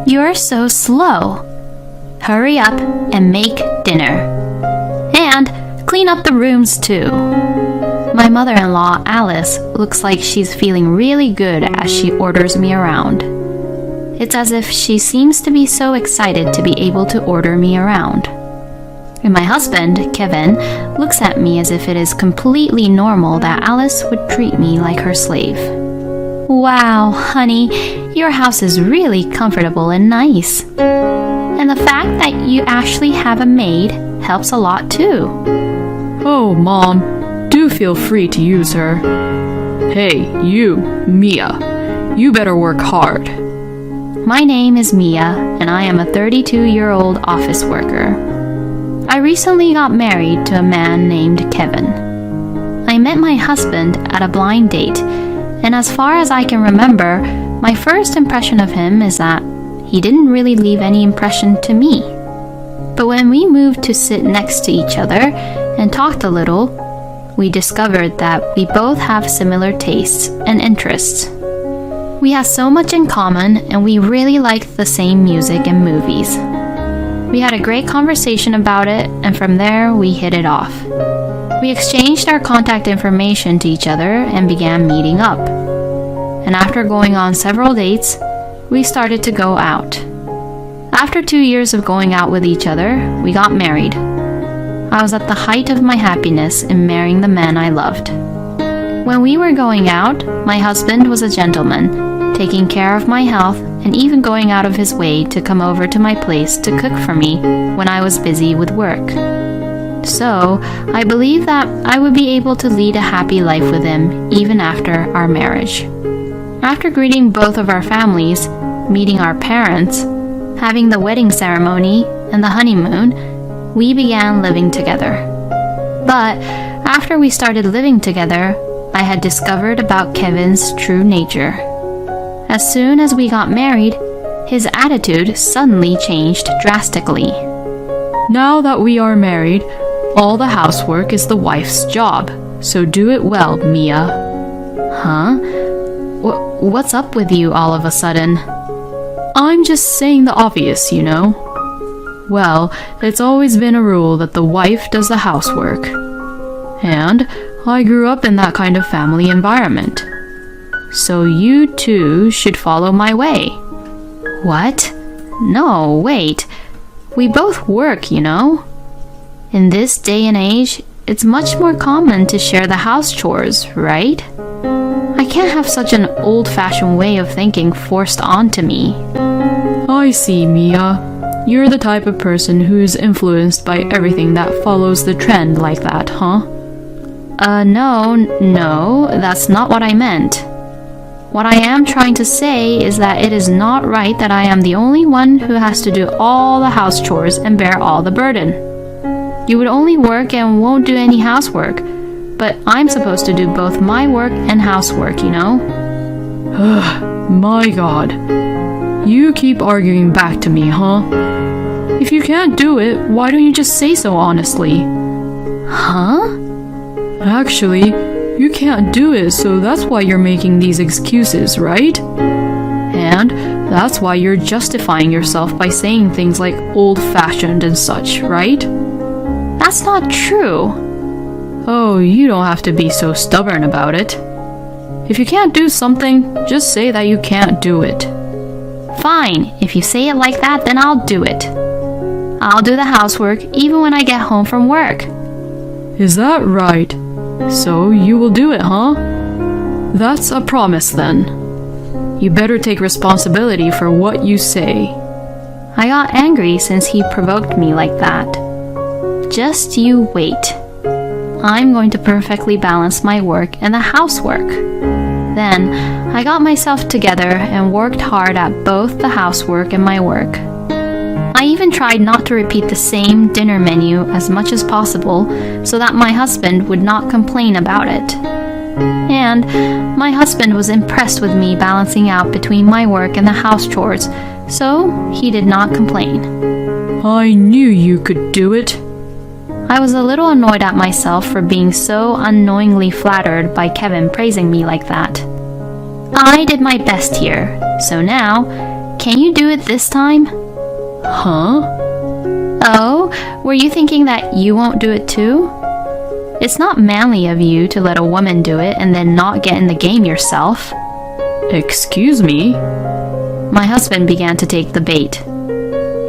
You're so slow. Hurry up and make dinner. And clean up the rooms too. My mother-in-law, Alice, looks like she's feeling really good as she orders me around. It's as if she seems to be so excited to be able to order me around. And my husband, Kevin, looks at me as if it is completely normal that Alice would treat me like her slave. Wow, honey, your house is really comfortable and nice. And the fact that you actually have a maid helps a lot too. Oh, Mom, do feel free to use her. Hey, you, Mia, you better work hard. My name is Mia, and I am a 32-year-old office worker. I recently got married to a man named Kevin. I met my husband at a blind date, and as far as I can remember, my first impression of him is that he didn't really leave any impression to me. But when we moved to sit next to each other and talked a little, we discovered that we both have similar tastes and interests. We have so much in common, and we really liked the same music and movies. We had a great conversation about it, and from there we hit it off. We exchanged our contact information to each other and began meeting up. And after going on several dates, we started to go out. After 2 years of going out with each other, we got married. I was at the height of my happiness in marrying the man I loved. When we were going out, my husband was a gentleman, taking care of my health and even going out of his way to come over to my place to cook for me when I was busy with work. So, I believe that I would be able to lead a happy life with him even after our marriage. After greeting both of our families, meeting our parents, having the wedding ceremony and the honeymoon, we began living together. But after we started living together, I had discovered about Kevin's true nature. As soon as we got married, his attitude suddenly changed drastically. Now that we are married, all the housework is the wife's job, so do it well, Mia. Huh? What's up with you all of a sudden? I'm just saying the obvious, you know. Well, it's always been a rule that the wife does the housework. And I grew up in that kind of family environment. So you too should follow my way. What? No, wait. We both work, you know. In this day and age, it's much more common to share the house chores, right? I can't have such an old-fashioned way of thinking forced onto me. I see, Mia. You're the type of person who is influenced by everything that follows the trend like that, huh? No, that's not what I meant. What I am trying to say is that it is not right that I am the only one who has to do all the house chores and bear all the burden. You would only work and won't do any housework, but I'm supposed to do both my work and housework, you know? My God. You keep arguing back to me, huh? If you can't do it, why don't you just say so honestly? Huh? Actually, you can't do it, so that's why you're making these excuses, right? And that's why you're justifying yourself by saying things like old-fashioned and such, right? That's not true. Oh, you don't have to be so stubborn about it. If you can't do something, just say that you can't do it. Fine, if you say it like that, then I'll do it. I'll do the housework even when I get home from work. Is that right? So you will do it, huh? That's a promise then. You better take responsibility for what you say. I got angry since he provoked me like that. Just you wait. I'm going to perfectly balance my work and the housework. Then, I got myself together and worked hard at both the housework and my work. I even tried not to repeat the same dinner menu as much as possible so that my husband would not complain about it. And my husband was impressed with me balancing out between my work and the house chores, so he did not complain. I knew you could do it. I was a little annoyed at myself for being so unknowingly flattered by Kevin praising me like that. I did my best here, so now Can you do it this time? Huh? Oh, were you thinking that you won't do it too? It's not manly of you to let a woman do it and then not get in the game yourself. Excuse me? My husband began to take the bait.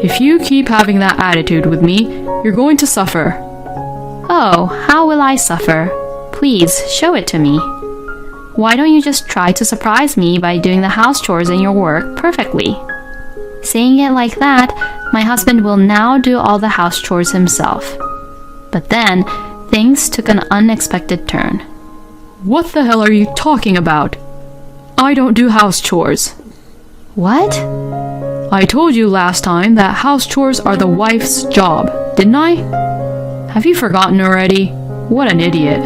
If you keep having that attitude with me, you're going to suffer. Oh, how will I suffer? Please, show it to me. Why don't you just try to surprise me by doing the house chores and your work perfectly? Saying it like that, my husband will now do all the house chores himself. But then, things took an unexpected turn. What the hell are you talking about? I don't do house chores. What? I told you last time that house chores are the wife's job, didn't I? Have you forgotten already? What an idiot.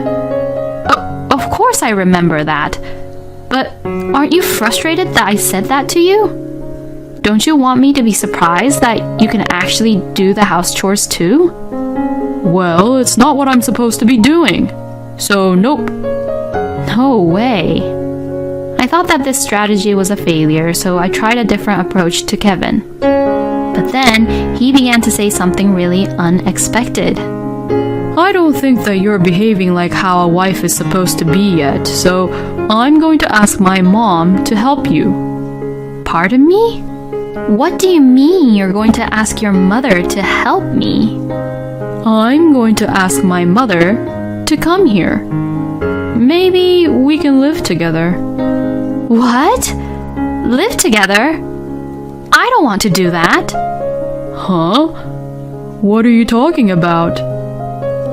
Of course I remember that. But aren't you frustrated that I said that to you? Don't you want me to be surprised that you can actually do the house chores too? Well, it's not what I'm supposed to be doing. So, nope. No way. I thought that this strategy was a failure, so I tried a different approach to Kevin. But then, he began to say something really unexpected. I don't think that you're behaving like how a wife is supposed to be yet, so I'm going to ask my mom to help you. Pardon me? What do you mean you're going to ask your mother to help me? I'm going to ask my mother to come here. Maybe we can live together. What? Live together? I don't want to do that. Huh? What are you talking about?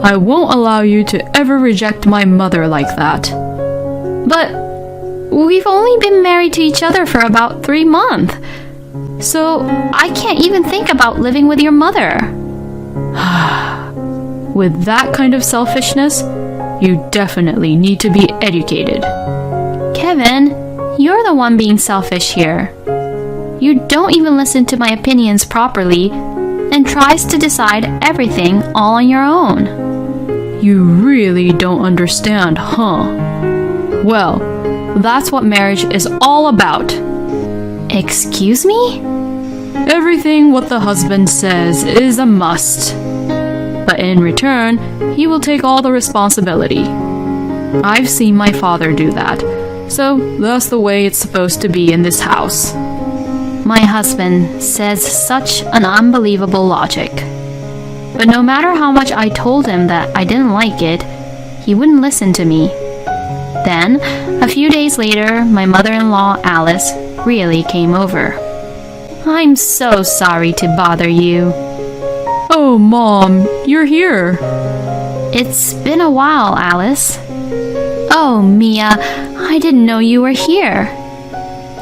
I won't allow you to ever reject my mother like that. But we've only been married to each other for about 3 months. So I can't even think about living with your mother. With that kind of selfishness, you definitely need to be educated. Kevin, you're the one being selfish here. You don't even listen to my opinions properly and tries to decide everything all on your own. You really don't understand, huh? Well, that's what marriage is all about. Excuse me? Everything what the husband says is a must. But in return, he will take all the responsibility. I've seen my father do that, so that's the way it's supposed to be in this house. My husband says such an unbelievable logic. But no matter how much I told him that I didn't like it, he wouldn't listen to me. Then, a few days later, my mother-in-law, Alice, really came over. I'm so sorry to bother you. Oh, Mom, you're here. It's been a while, Alice. Oh, Mia, I didn't know you were here.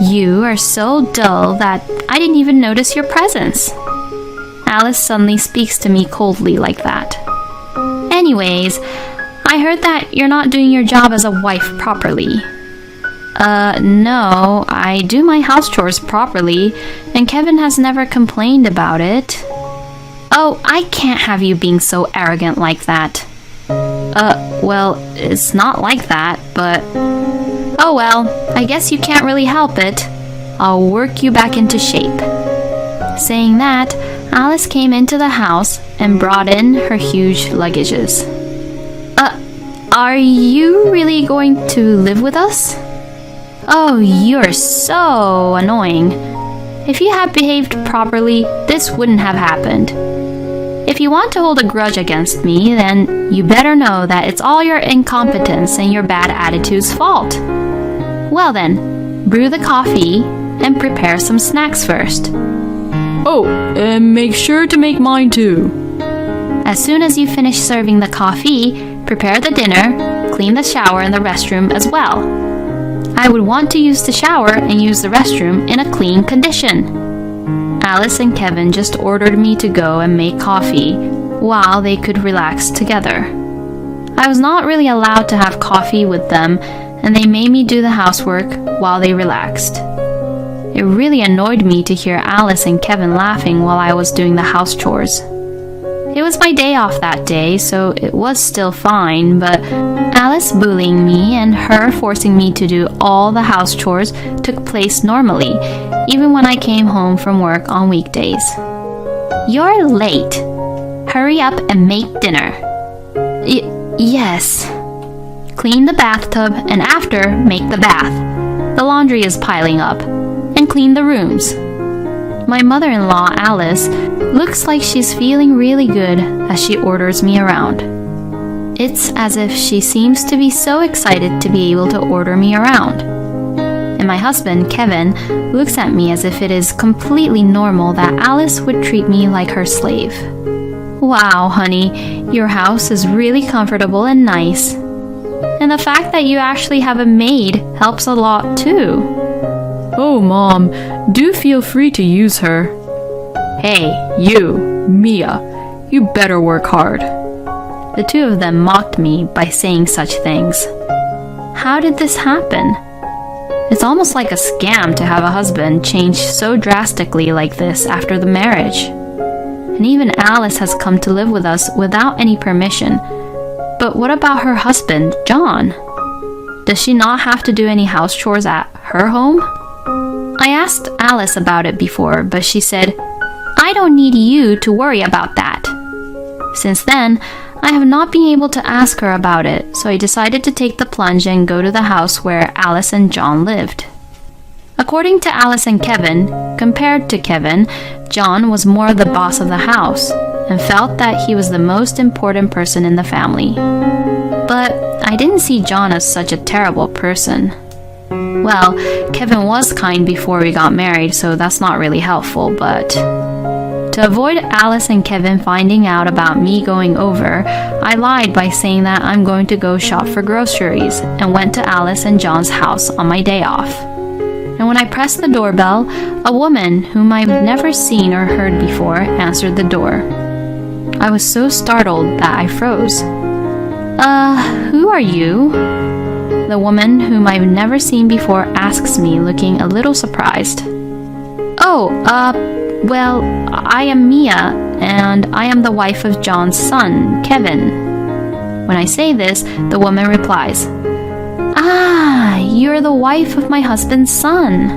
You are so dull that I didn't even notice your presence. Alice suddenly speaks to me coldly like that. Anyways, I heard that you're not doing your job as a wife properly. No, I do my house chores properly, and Kevin has never complained about it. Oh, I can't have you being so arrogant like that. Well, it's not like that, but... Oh well, I guess you can't really help it. I'll work you back into shape. Saying that, Alice came into the house and brought in her huge luggages. Are you really going to live with us? Oh, you're so annoying. If you had behaved properly, this wouldn't have happened. If you want to hold a grudge against me, then you better know that it's all your incompetence and your bad attitude's fault. Well then, brew the coffee and prepare some snacks first. Oh, and make sure to make mine too. As soon as you finish serving the coffee, prepare the dinner, clean the shower and the restroom as well. I would want to use the shower and use the restroom in a clean condition. Alice and Kevin just ordered me to go and make coffee while they could relax together. I was not really allowed to have coffee with them, and they made me do the housework while they relaxed. It really annoyed me to hear Alice and Kevin laughing while I was doing the house chores. It was my day off that day, so it was still fine, but Alice bullying me and her forcing me to do all the house chores took place normally, even when I came home from work on weekdays. "You're late. Hurry up and make dinner." Yes. "Clean the bathtub and after, make the bath. The laundry is piling up. And clean the rooms." My mother-in-law, Alice, looks like she's feeling really good as she orders me around. It's as if she seems to be so excited to be able to order me around. And my husband, Kevin, looks at me as if it is completely normal that Alice would treat me like her slave. "Wow, honey, your house is really comfortable and nice. And the fact that you actually have a maid helps a lot too." Oh, Mom, do feel free to use her. Hey, you, Mia, you better work hard. The two of them mocked me by saying such things. How did this happen? It's almost like a scam to have a husband change so drastically like this after the marriage. And even Alice has come to live with us without any permission. But what about her husband, John? Does she not have to do any house chores at her home? I asked Alice about it before, but she said, "I don't need you to worry about that." Since then, I have not been able to ask her about it, so I decided to take the plunge and go to the house where Alice and John lived. According to Alice and Kevin, compared to Kevin, John was more the boss of the house and felt that he was the most important person in the family. But I didn't see John as such a terrible person. Well, Kevin was kind before we got married, so that's not really helpful, but to avoid Alice and Kevin finding out about me going over, I lied by saying that I'm going to go shop for groceries and went to Alice and John's house on my day off. And when I pressed the doorbell, a woman whom I've never seen or heard before answered the door. I was so startled that I froze. Who are you?" The woman whom I've never seen before asks me, looking a little surprised. Well, I am Mia, and I am the wife of John's son, Kevin." When I say this, the woman replies, "Ah, you're the wife of my husband's son."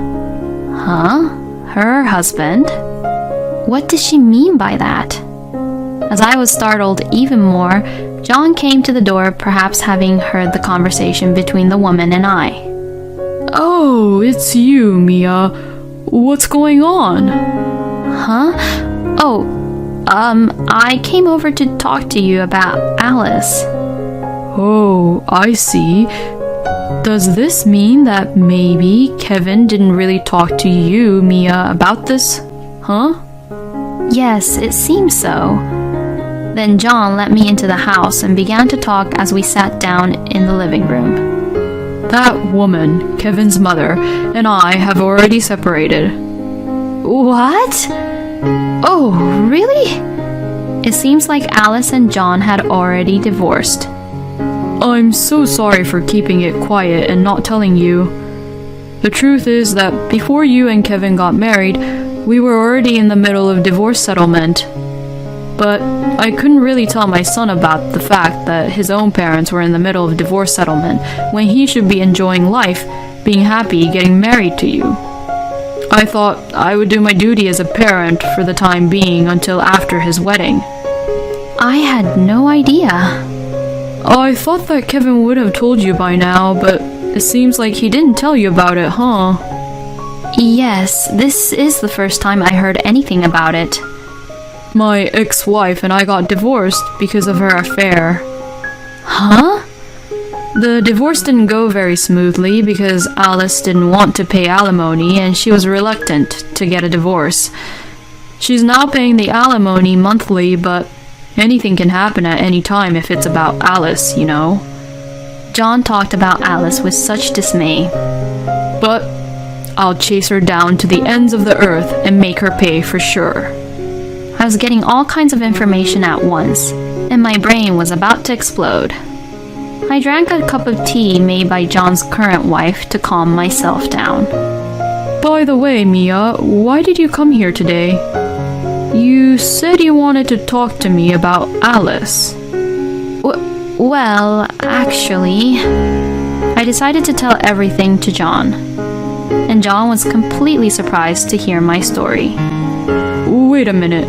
Huh? Her husband? What does she mean by that? As I was startled even more, John came to the door, perhaps having heard the conversation between the woman and I. "Oh, it's you, Mia. What's going on?" Huh? I came over to talk to you about Alice. Oh, I see. Does this mean that maybe Kevin didn't really talk to you, Mia, about this? Huh? Yes, it seems so. Then John let me into the house and began to talk as we sat down in the living room. That woman, Kevin's mother, and I have already separated. What? Oh, really? It seems like Alice and John had already divorced. I'm so sorry for keeping it quiet and not telling you. The truth is that before you and Kevin got married, we were already in the middle of divorce settlement. But I couldn't really tell my son about the fact that his own parents were in the middle of divorce settlement when he should be enjoying life, being happy, getting married to you. I thought I would do my duty as a parent for the time being until after his wedding. I had no idea. I thought that Kevin would have told you by now, but it seems like he didn't tell you about it, huh? Yes, this is the first time I heard anything about it. My ex-wife and I got divorced because of her affair. Huh? The divorce didn't go very smoothly because Alice didn't want to pay alimony and she was reluctant to get a divorce. She's now paying the alimony monthly, but anything can happen at any time if it's about Alice, you know. John talked about Alice with such dismay. But I'll chase her down to the ends of the earth and make her pay for sure. I was getting all kinds of information at once, and my brain was about to explode. I drank a cup of tea made by John's current wife to calm myself down. By the way, Mia, why did you come here today? You said you wanted to talk to me about Alice. Well, actually, I decided to tell everything to John. And John was completely surprised to hear my story. Wait a minute.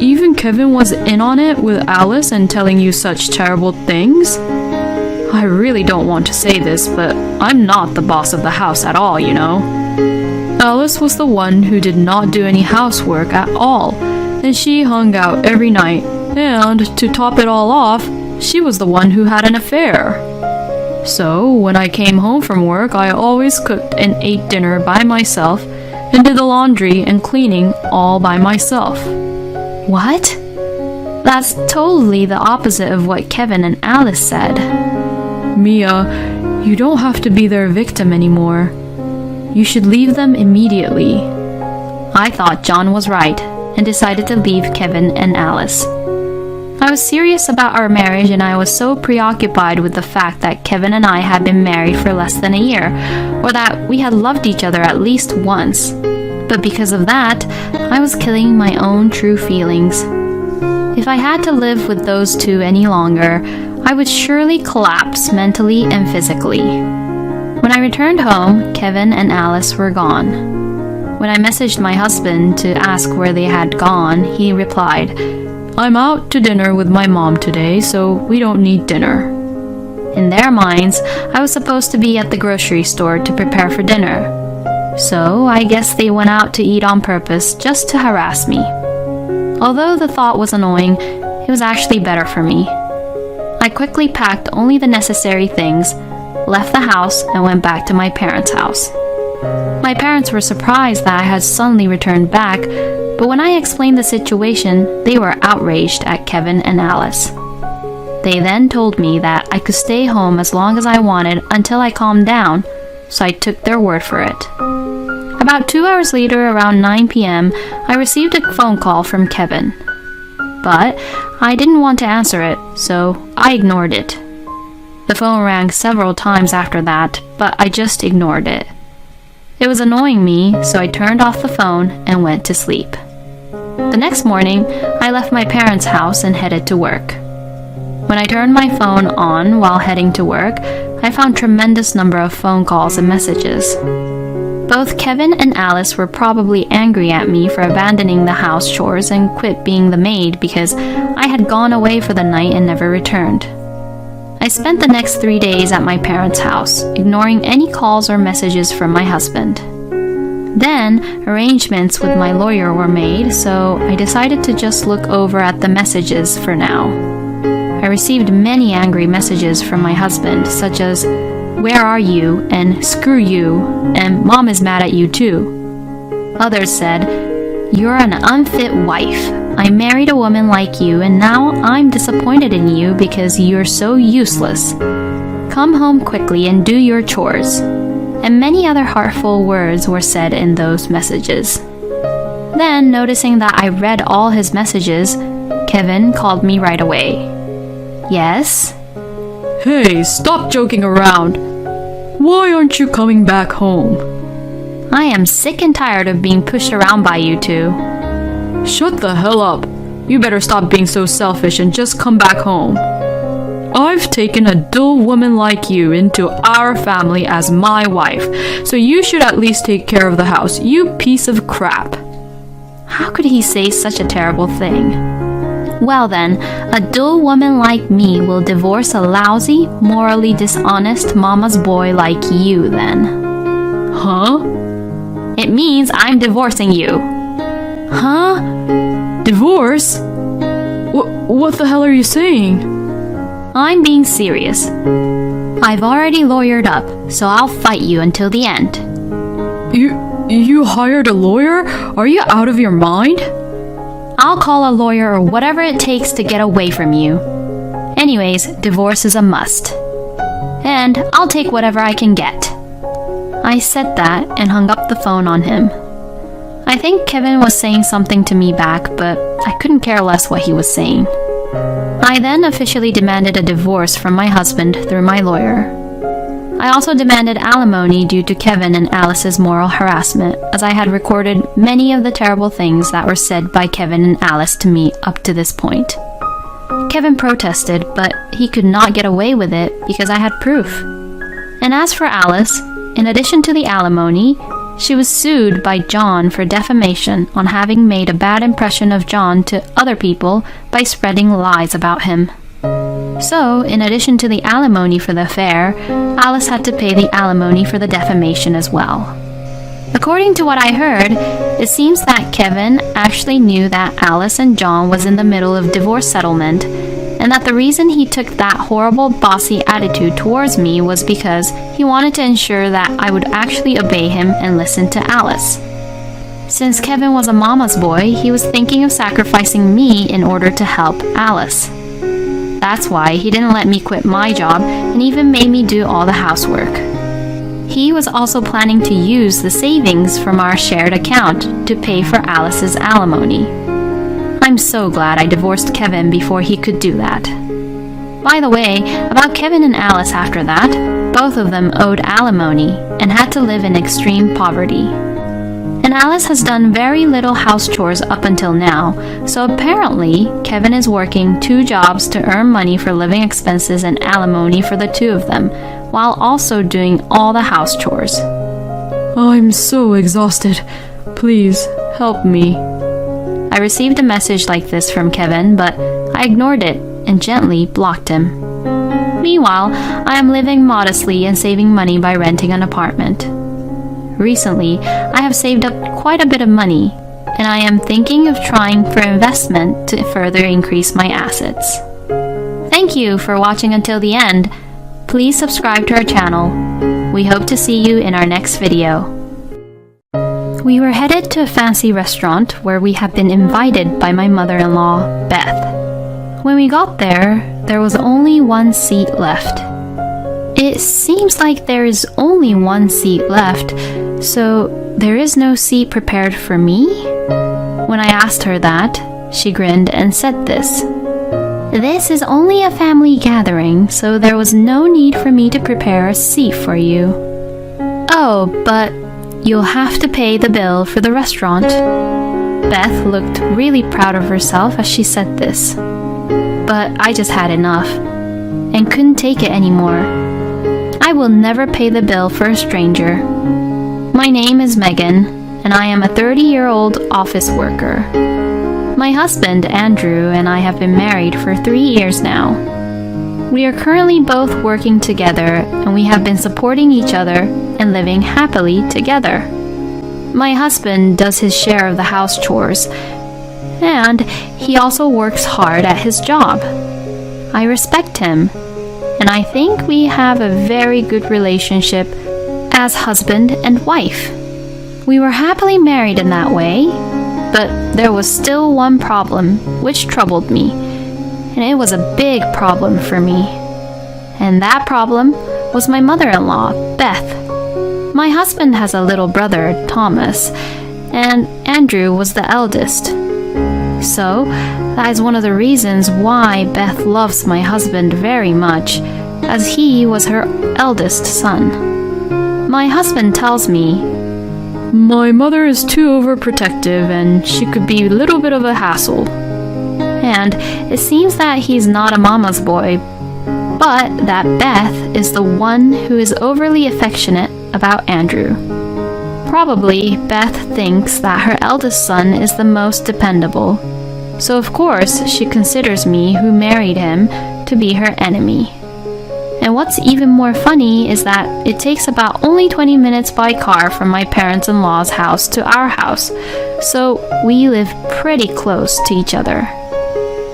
Even Kevin was in on it with Alice and telling you such terrible things? I really don't want to say this, but I'm not the boss of the house at all, you know. Alice was the one who did not do any housework at all, and she hung out every night, and to top it all off, she was the one who had an affair. So, when I came home from work, I always cooked and ate dinner by myself and did the laundry and cleaning all by myself. What? That's totally the opposite of what Kevin and Alice said. Mia, you don't have to be their victim anymore. You should leave them immediately. I thought John was right and decided to leave Kevin and Alice. I was serious about our marriage, and I was so preoccupied with the fact that Kevin and I had been married for less than a year, or that we had loved each other at least once. But because of that, I was killing my own true feelings. If I had to live with those two any longer, I would surely collapse mentally and physically. When I returned home, Kevin and Alice were gone. When I messaged my husband to ask where they had gone, he replied, "I'm out to dinner with my mom today, so we don't need dinner." In their minds, I was supposed to be at the grocery store to prepare for dinner. So I guess they went out to eat on purpose just to harass me. Although the thought was annoying, it was actually better for me. I quickly packed only the necessary things, left the house, and went back to my parents' house. My parents were surprised that I had suddenly returned back, but when I explained the situation, they were outraged at Kevin and Alice. They then told me that I could stay home as long as I wanted until I calmed down, so I took their word for it. About 2 hours later, around 9 p.m., I received a phone call from Kevin. But I didn't want to answer it, so I ignored it. The phone rang several times after that, but I just ignored it. It was annoying me, so I turned off the phone and went to sleep. The next morning, I left my parents' house and headed to work. When I turned my phone on while heading to work, I found a tremendous number of phone calls and messages. Both Kevin and Alice were probably angry at me for abandoning the house chores and quit being the maid because I had gone away for the night and never returned. I spent the next 3 days at my parents' house, ignoring any calls or messages from my husband. Then, arrangements with my lawyer were made, so I decided to just look over at the messages for now. I received many angry messages from my husband, such as, "Where are you?" and "Screw you," and "Mom is mad at you too." Others said, "You're an unfit wife. I married a woman like you, and now I'm disappointed in you because you're so useless. Come home quickly and do your chores." And many other heartful words were said in those messages. Then, noticing that I read all his messages, Kevin called me right away. "Yes?" Hey, stop joking around. Why aren't you coming back home? "I am sick and tired of being pushed around by you two." Shut the hell up. You better stop being so selfish and just come back home. I've taken a dull woman like you into our family as my wife, so you should at least take care of the house, you piece of crap. How could he say such a terrible thing? Well then, a dull woman like me will divorce a lousy, morally dishonest mama's boy like you then. Huh? It means I'm divorcing you. Huh? Divorce? What the hell are you saying? I'm being serious. I've already lawyered up, so I'll fight you until the end. You hired a lawyer? Are you out of your mind? I'll call a lawyer or whatever it takes to get away from you. Anyways, divorce is a must. And I'll take whatever I can get. I said that and hung up the phone on him. I think Kevin was saying something to me back, but I couldn't care less what he was saying. I then officially demanded a divorce from my husband through my lawyer. I also demanded alimony due to Kevin and Alice's moral harassment, as I had recorded many of the terrible things that were said by Kevin and Alice to me up to this point. Kevin protested, but he could not get away with it because I had proof. And as for Alice, in addition to the alimony, she was sued by John for defamation on having made a bad impression of John to other people by spreading lies about him. So, in addition to the alimony for the affair, Alice had to pay the alimony for the defamation as well. According to what I heard, it seems that Kevin actually knew that Alice and John was in the middle of divorce settlement, and that the reason he took that horrible bossy attitude towards me was because he wanted to ensure that I would actually obey him and listen to Alice. Since Kevin was a mama's boy, he was thinking of sacrificing me in order to help Alice. That's why he didn't let me quit my job and even made me do all the housework. He was also planning to use the savings from our shared account to pay for Alice's alimony. I'm so glad I divorced Kevin before he could do that. By the way, about Kevin and Alice after that, both of them owed alimony and had to live in extreme poverty. And Alice has done very little house chores up until now, so apparently Kevin is working 2 jobs to earn money for living expenses and alimony for the 2 of them, while also doing all the house chores. I'm so exhausted. Please, help me. I received a message like this from Kevin, but I ignored it and gently blocked him. Meanwhile, I am living modestly and saving money by renting an apartment. Recently, I have saved up quite a bit of money, and I am thinking of trying for investment to further increase my assets. Thank you for watching until the end. Please subscribe to our channel. We hope to see you in our next video. We were headed to a fancy restaurant where we had been invited by my mother-in-law, Beth. When we got there, there was only 1 seat left. It seems like there is only 1 seat left, so there is no seat prepared for me? When I asked her that, she grinned and said this. This is only a family gathering, so there was no need for me to prepare a seat for you. Oh, but you'll have to pay the bill for the restaurant. Beth looked really proud of herself as she said this. But I just had enough and couldn't take it anymore. I will never pay the bill for a stranger. My name is Megan, and I am a 30-year-old office worker. My husband, Andrew, and I have been married for 3 years now. We are currently both working together, and we have been supporting each other and living happily together. My husband does his share of the house chores, and he also works hard at his job. I respect him, and I think we have a very good relationship as husband and wife. We were happily married in that way, but there was still one problem which troubled me, and it was a big problem for me. And that problem was my mother-in-law, Beth. My husband has a little brother, Thomas, and Andrew was the eldest. So, that is one of the reasons why Beth loves my husband very much, as he was her eldest son. My husband tells me, My mother is too overprotective and she could be a little bit of a hassle. And it seems that he's not a mama's boy, but that Beth is the one who is overly affectionate about Andrew. Probably Beth thinks that her eldest son is the most dependable, so of course she considers me, who married him, to be her enemy. And what's even more funny is that it takes about only 20 minutes by car from my parents-in-law's house to our house, so we live pretty close to each other.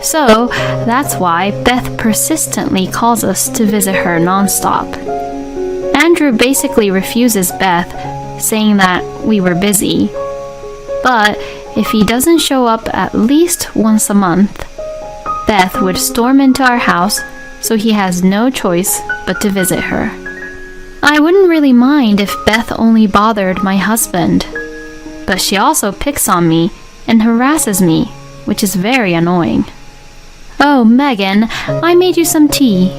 So that's why Beth persistently calls us to visit her nonstop. Andrew basically refuses Beth, saying that we were busy. But if he doesn't show up at least once a month, Beth would storm into our house, so he has no choice but to visit her. I wouldn't really mind if Beth only bothered my husband, but she also picks on me and harasses me, which is very annoying. Oh, Megan, I made you some tea.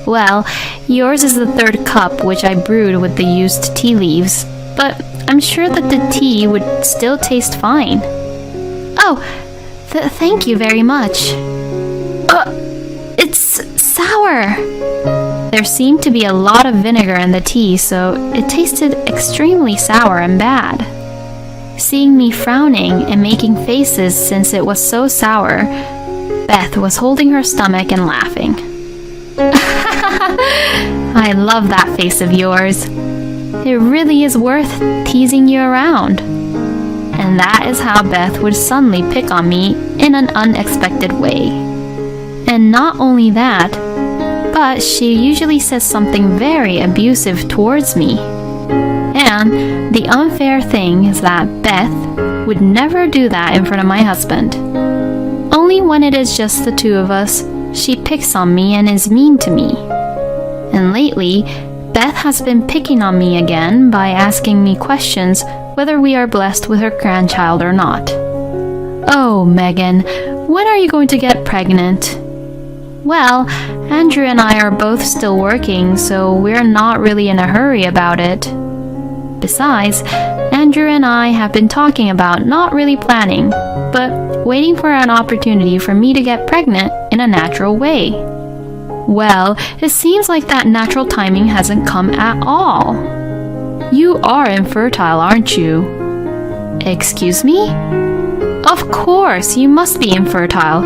Well, yours is the third cup which I brewed with the used tea leaves, but I'm sure that the tea would still taste fine. Oh, thank you very much. It's sour. There seemed to be a lot of vinegar in the tea, so it tasted extremely sour and bad. Seeing me frowning and making faces since it was so sour, Beth was holding her stomach and laughing. I love that face of yours. It really is worth teasing you around. And that is how Beth would suddenly pick on me in an unexpected way. And not only that, but she usually says something very abusive towards me. And the unfair thing is that Beth would never do that in front of my husband. Only when it is just the two of us, she picks on me and is mean to me. And lately, Beth has been picking on me again by asking me questions whether we are blessed with her grandchild or not. Oh, Megan, when are you going to get pregnant? Well, Andrew and I are both still working, so we're not really in a hurry about it. Besides, Andrew and I have been talking about not really planning, but waiting for an opportunity for me to get pregnant in a natural way. Well, it seems like that natural timing hasn't come at all. You are infertile, aren't you? Excuse me? Of course, you must be infertile.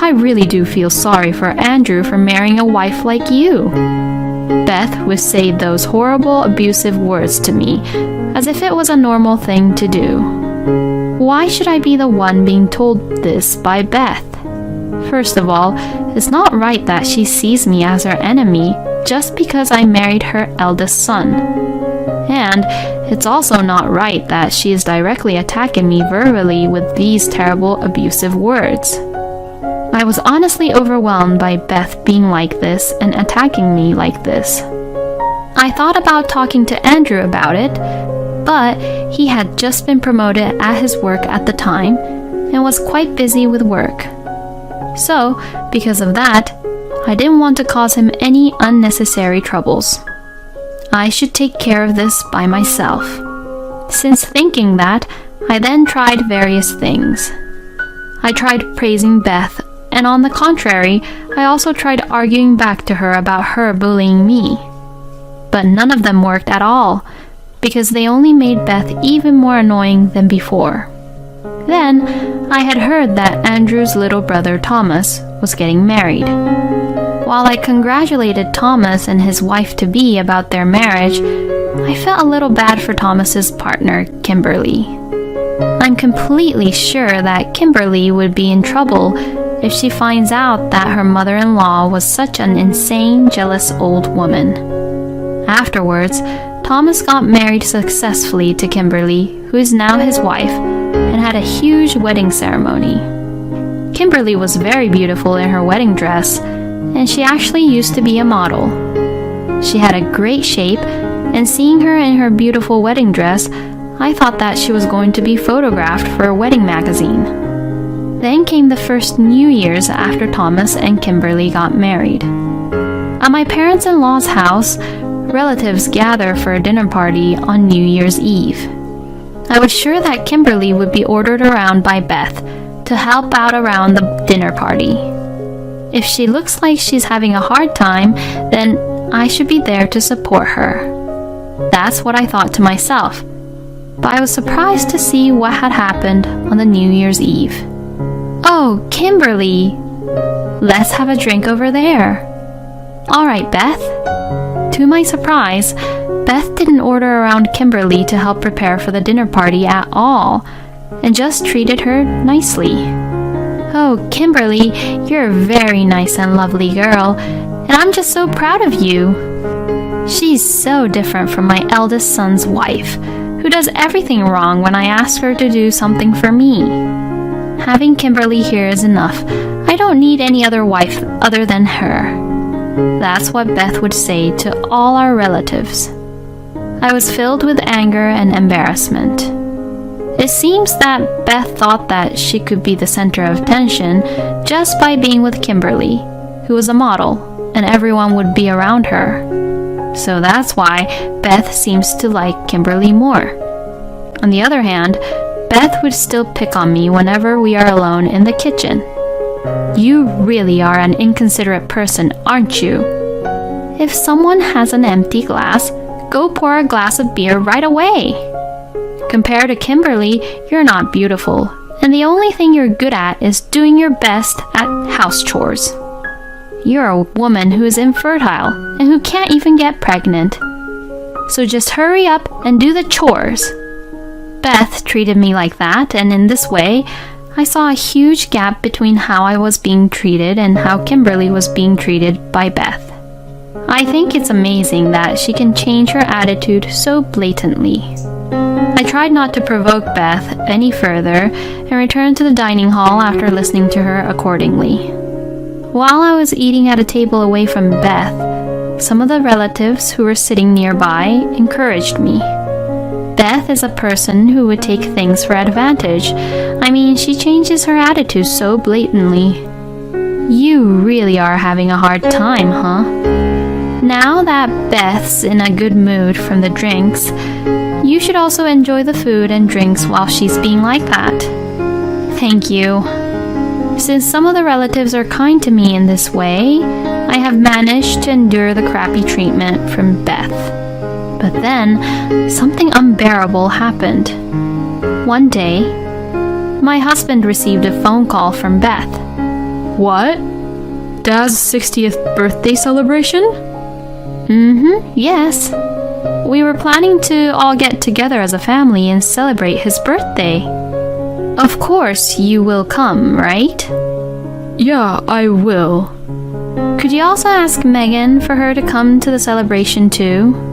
I really do feel sorry for Andrew for marrying a wife like you. Beth would say those horrible, abusive words to me, as if it was a normal thing to do. Why should I be the one being told this by Beth? First of all, it's not right that she sees me as her enemy just because I married her eldest son. And it's also not right that she is directly attacking me verbally with these terrible, abusive words. I was honestly overwhelmed by Beth being like this and attacking me like this. I thought about talking to Andrew about it, but he had just been promoted at his work at the time and was quite busy with work. So, because of that, I didn't want to cause him any unnecessary troubles. I should take care of this by myself. Since thinking that, I then tried various things. I tried praising Beth, and on the contrary, I also tried arguing back to her about her bullying me. But none of them worked at all, because they only made Beth even more annoying than before. Then, I had heard that Andrew's little brother Thomas was getting married. While I congratulated Thomas and his wife-to-be about their marriage, I felt a little bad for Thomas's partner, Kimberly. I'm completely sure that Kimberly would be in trouble if she finds out that her mother-in-law was such an insane, jealous old woman. Afterwards, Thomas got married successfully to Kimberly, who is now his wife, and had a huge wedding ceremony. Kimberly was very beautiful in her wedding dress, and she actually used to be a model. She had a great shape, and seeing her in her beautiful wedding dress, I thought that she was going to be photographed for a wedding magazine. Then came the first New Year's after Thomas and Kimberly got married. At my parents-in-law's house, relatives gather for a dinner party on New Year's Eve. I was sure that Kimberly would be ordered around by Beth to help out around the dinner party. If she looks like she's having a hard time, then I should be there to support her. That's what I thought to myself. But I was surprised to see what had happened on the New Year's Eve. Oh, Kimberly! Let's have a drink over there. All right, Beth. To my surprise, Beth didn't order around Kimberly to help prepare for the dinner party at all, and just treated her nicely. Oh, Kimberly, you're a very nice and lovely girl, and I'm just so proud of you. She's so different from my eldest son's wife, who does everything wrong when I ask her to do something for me. Having Kimberly here is enough. I don't need any other wife other than her. That's what Beth would say to all our relatives. I was filled with anger and embarrassment. It seems that Beth thought that she could be the center of attention just by being with Kimberly, who was a model. and everyone would be around her. So that's why Beth seems to like Kimberly more. On the other hand, Beth would still pick on me whenever we are alone in the kitchen. You really are an inconsiderate person, aren't you? If someone has an empty glass, go pour a glass of beer right away. Compared to Kimberly, you're not beautiful, and the only thing you're good at is doing your best at house chores. You're a woman who is infertile and who can't even get pregnant. So just hurry up and do the chores. Beth treated me like that, and in this way, I saw a huge gap between how I was being treated and how Kimberly was being treated by Beth. I think it's amazing that she can change her attitude so blatantly. I tried not to provoke Beth any further and returned to the dining hall after listening to her accordingly. While I was eating at a table away from Beth, some of the relatives who were sitting nearby encouraged me. Beth is a person who would take things for advantage. I mean, she changes her attitude so blatantly. You really are having a hard time, huh? Now that Beth's in a good mood from the drinks, you should also enjoy the food and drinks while she's being like that. Thank you. Since some of the relatives are kind to me in this way, I have managed to endure the crappy treatment from Beth. But then, something unbearable happened. One day, my husband received a phone call from Beth. What? Dad's 60th birthday celebration? Yes. We were planning to all get together as a family and celebrate his birthday. Of course, you will come, right? Yeah, I will. Could you also ask Megan for her to come to the celebration too?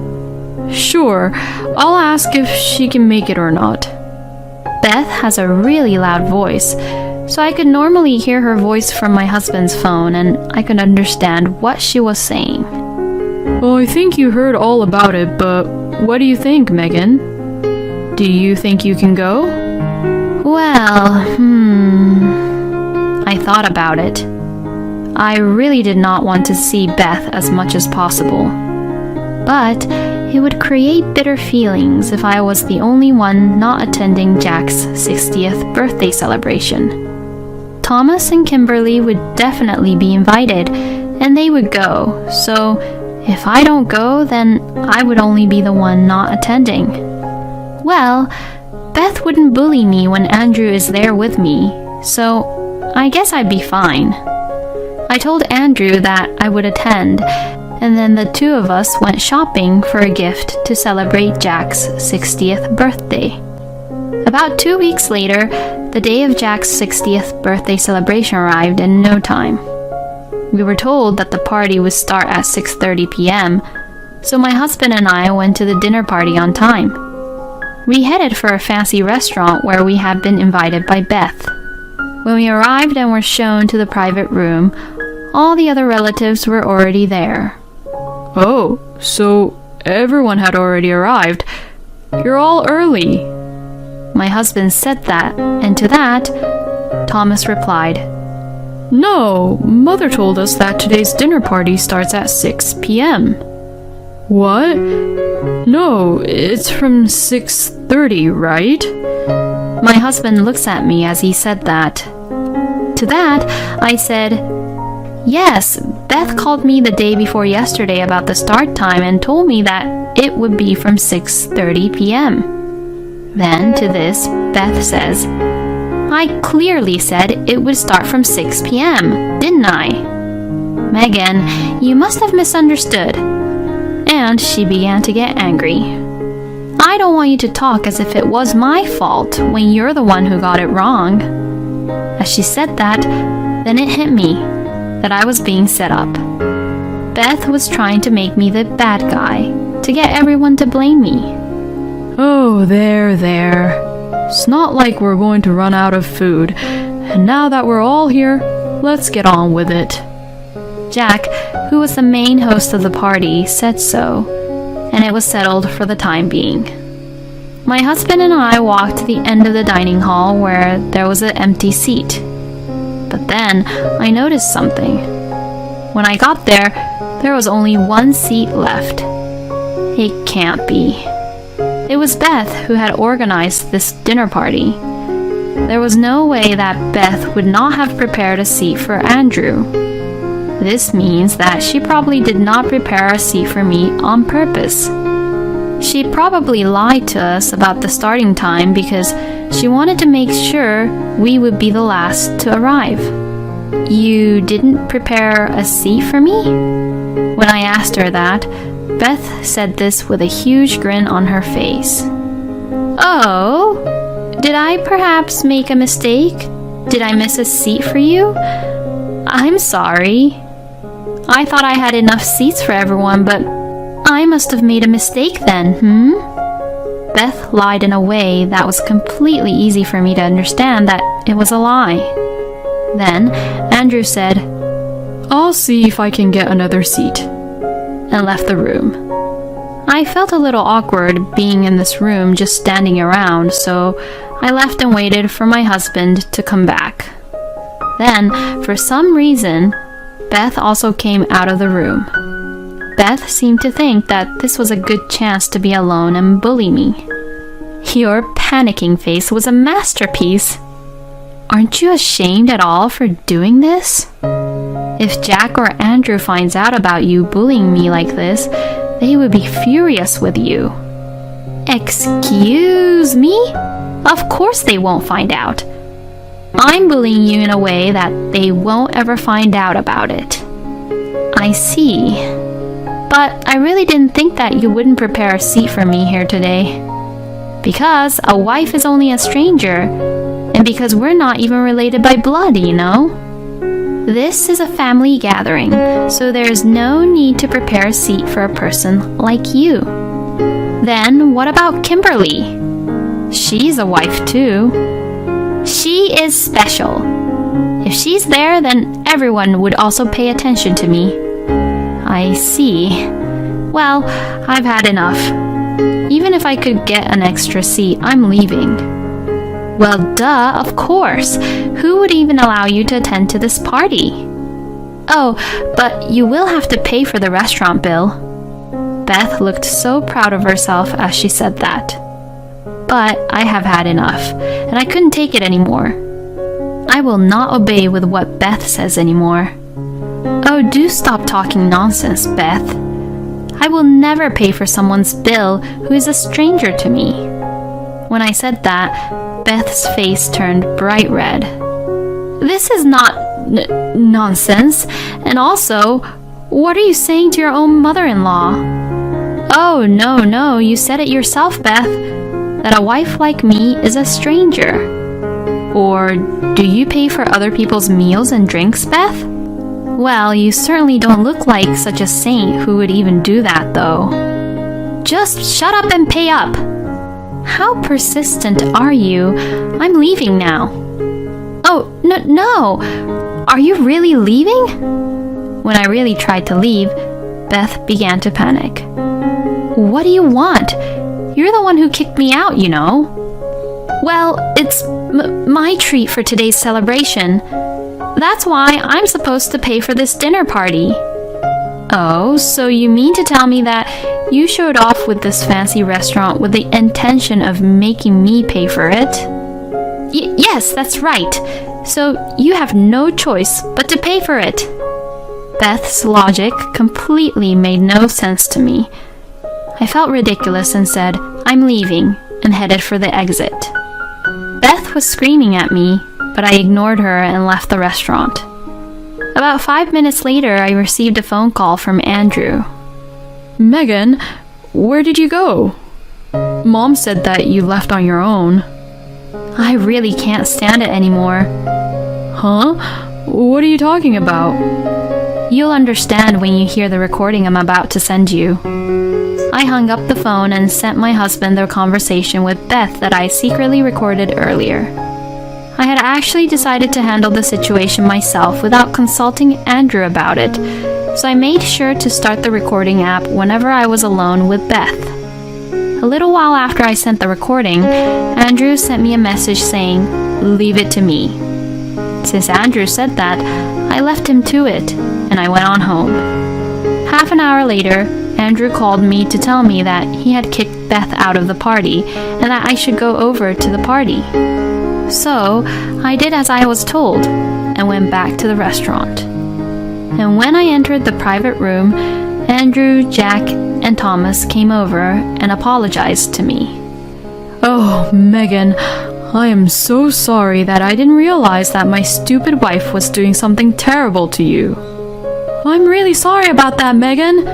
Sure, I'll ask if she can make it or not. Beth has a really loud voice, so I could normally hear her voice from my husband's phone and I could understand what she was saying. Well, I think you heard all about it, but what do you think, Megan? Do you think you can go? Well, I thought about it. I really did not want to see Beth as much as possible. But it would create bitter feelings if I was the only one not attending Jack's 60th birthday celebration. Thomas and Kimberly would definitely be invited, and they would go, so if I don't go, then I would only be the one not attending. Well, Beth wouldn't bully me when Andrew is there with me, so I guess I'd be fine. I told Andrew that I would attend, and then the two of us went shopping for a gift to celebrate Jack's 60th birthday. About 2 weeks later, the day of Jack's 60th birthday celebration arrived in no time. We were told that the party would start at 6:30 p.m., so my husband and I went to the dinner party on time. We headed for a fancy restaurant where we had been invited by Beth. When we arrived and were shown to the private room, all the other relatives were already there. Oh, so everyone had already arrived. You're all early. My husband said that, and to that, Thomas replied, No, Mother told us that today's dinner party starts at 6 p.m. What? No, it's from 6:30, right? My husband looks at me as he said that. To that, I said, Yes, Beth called me the day before yesterday about the start time and told me that it would be from 6:30 p.m. Then to this, Beth says, I clearly said it would start from 6 p.m., didn't I? Megan, you must have misunderstood. And she began to get angry. I don't want you to talk as if it was my fault when you're the one who got it wrong. As she said that, then it hit me that I was being set up. Beth was trying to make me the bad guy, to get everyone to blame me. Oh, there. It's not like we're going to run out of food. And now that we're all here, let's get on with it. Jack, who was the main host of the party, said so, and it was settled for the time being. My husband and I walked to the end of the dining hall where there was an empty seat. But then I noticed something. When I got there, there was only one seat left. It can't be. It was Beth who had organized this dinner party. There was no way that Beth would not have prepared a seat for Andrew. This means that she probably did not prepare a seat for me on purpose. She probably lied to us about the starting time because she wanted to make sure we would be the last to arrive. You didn't prepare a seat for me? When I asked her that, Beth said this with a huge grin on her face. Oh, did I perhaps make a mistake? Did I miss a seat for you? I'm sorry. I thought I had enough seats for everyone, but I must have made a mistake then, Beth lied in a way that was completely easy for me to understand that it was a lie. Then Andrew said, I'll see if I can get another seat, and left the room. I felt a little awkward being in this room just standing around, so I left and waited for my husband to come back. Then, for some reason, Beth also came out of the room. Beth seemed to think that this was a good chance to be alone and bully me. Your panicking face was a masterpiece. Aren't you ashamed at all for doing this? If Jack or Andrew finds out about you bullying me like this, they would be furious with you. Excuse me? Of course they won't find out. I'm bullying you in a way that they won't ever find out about it. I see. But I really didn't think that you wouldn't prepare a seat for me here today. Because a wife is only a stranger, and because we're not even related by blood, you know? This is a family gathering, so there's no need to prepare a seat for a person like you. Then what about Kimberly? She's a wife too. She is special. If she's there, then everyone would also pay attention to me. I see. Well, I've had enough. Even if I could get an extra seat, I'm leaving. Well, duh, of course. Who would even allow you to attend to this party? Oh, but you will have to pay for the restaurant bill. Beth looked so proud of herself as she said that. But I have had enough, and I couldn't take it anymore. I will not obey with what Beth says anymore. Oh, do stop talking nonsense, Beth. I will never pay for someone's bill who is a stranger to me. When I said that, Beth's face turned bright red. This is not nonsense. And also, what are you saying to your own mother-in-law? Oh, no, you said it yourself, Beth, that a wife like me is a stranger. Or do you pay for other people's meals and drinks, Beth? Well, you certainly don't look like such a saint who would even do that, though. Just shut up and pay up. How persistent are you? I'm leaving now. Oh, no. Are you really leaving? When I really tried to leave, Beth began to panic. What do you want? You're the one who kicked me out, you know. Well, it's my treat for today's celebration. That's why I'm supposed to pay for this dinner party. Oh, so you mean to tell me that you showed off with this fancy restaurant with the intention of making me pay for it? Yes, that's right. So you have no choice but to pay for it. Beth's logic completely made no sense to me. I felt ridiculous and said, I'm leaving, and headed for the exit. Beth was screaming at me, but I ignored her and left the restaurant. About 5 minutes later, I received a phone call from Andrew. Megan, where did you go? Mom said that you left on your own. I really can't stand it anymore. Huh? What are you talking about? You'll understand when you hear the recording I'm about to send you. I hung up the phone and sent my husband the conversation with Beth that I secretly recorded earlier. I had actually decided to handle the situation myself without consulting Andrew about it, so I made sure to start the recording app whenever I was alone with Beth. A little while after I sent the recording, Andrew sent me a message saying, "Leave it to me." Since Andrew said that, I left him to it, and I went on home. Half an hour later, Andrew called me to tell me that he had kicked Beth out of the party and that I should go over to the party. So, I did as I was told and went back to the restaurant. And when I entered the private room, Andrew, Jack, and Thomas came over and apologized to me. Oh, Megan, I am so sorry that I didn't realize that my stupid wife was doing something terrible to you. I'm really sorry about that, Megan.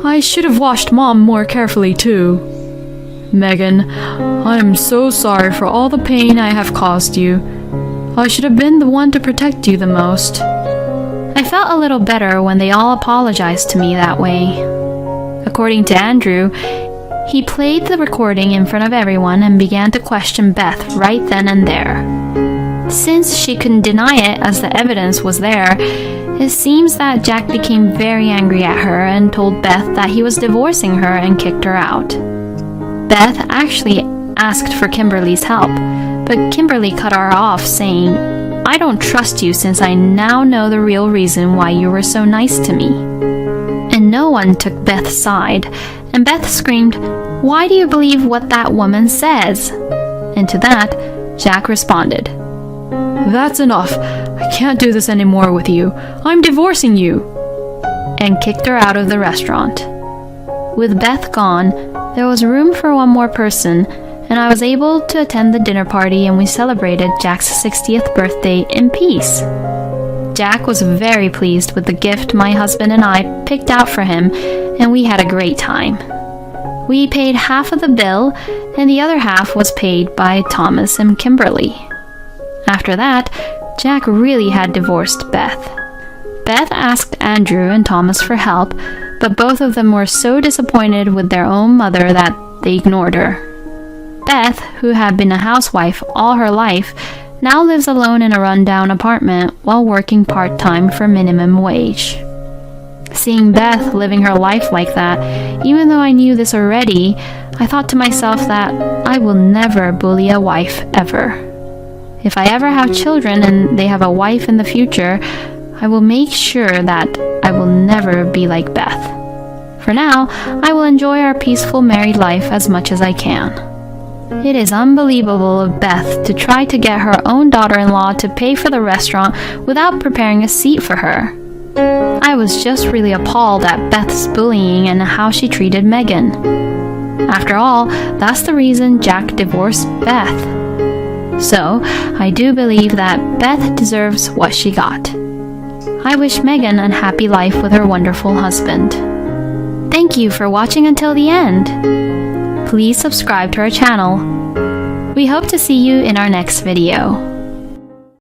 I should have watched Mom more carefully too. Megan, I am so sorry for all the pain I have caused you. I should have been the one to protect you the most. I felt a little better when they all apologized to me that way. According to Andrew, he played the recording in front of everyone and began to question Beth right then and there. Since she couldn't deny it as the evidence was there, it seems that Jack became very angry at her and told Beth that he was divorcing her and kicked her out. Beth actually asked for Kimberly's help, but Kimberly cut her off saying, "I don't trust you since I now know the real reason why you were so nice to me." And no one took Beth's side, and Beth screamed, "Why do you believe what that woman says?" And to that, Jack responded, "That's enough. I can't do this anymore with you. I'm divorcing you," and kicked her out of the restaurant. With Beth gone, there was room for one more person, and I was able to attend the dinner party and we celebrated Jack's 60th birthday in peace. Jack was very pleased with the gift my husband and I picked out for him, and we had a great time. We paid half of the bill, and the other half was paid by Thomas and Kimberly. After that, Jack really had divorced Beth. Beth asked Andrew and Thomas for help, but both of them were so disappointed with their own mother that they ignored her. Beth, who had been a housewife all her life, now lives alone in a rundown apartment while working part-time for minimum wage. Seeing Beth living her life like that, even though I knew this already, I thought to myself that I will never bully a wife ever. If I ever have children and they have a wife in the future, I will make sure that I will never be like Beth. For now, I will enjoy our peaceful married life as much as I can. It is unbelievable of Beth to try to get her own daughter-in-law to pay for the restaurant without preparing a seat for her. I was just really appalled at Beth's bullying and how she treated Megan. After all, that's the reason Jack divorced Beth. So, I do believe that Beth deserves what she got. I wish Megan a happy life with her wonderful husband. Thank you for watching until the end. Please subscribe to our channel. We hope to see you in our next video.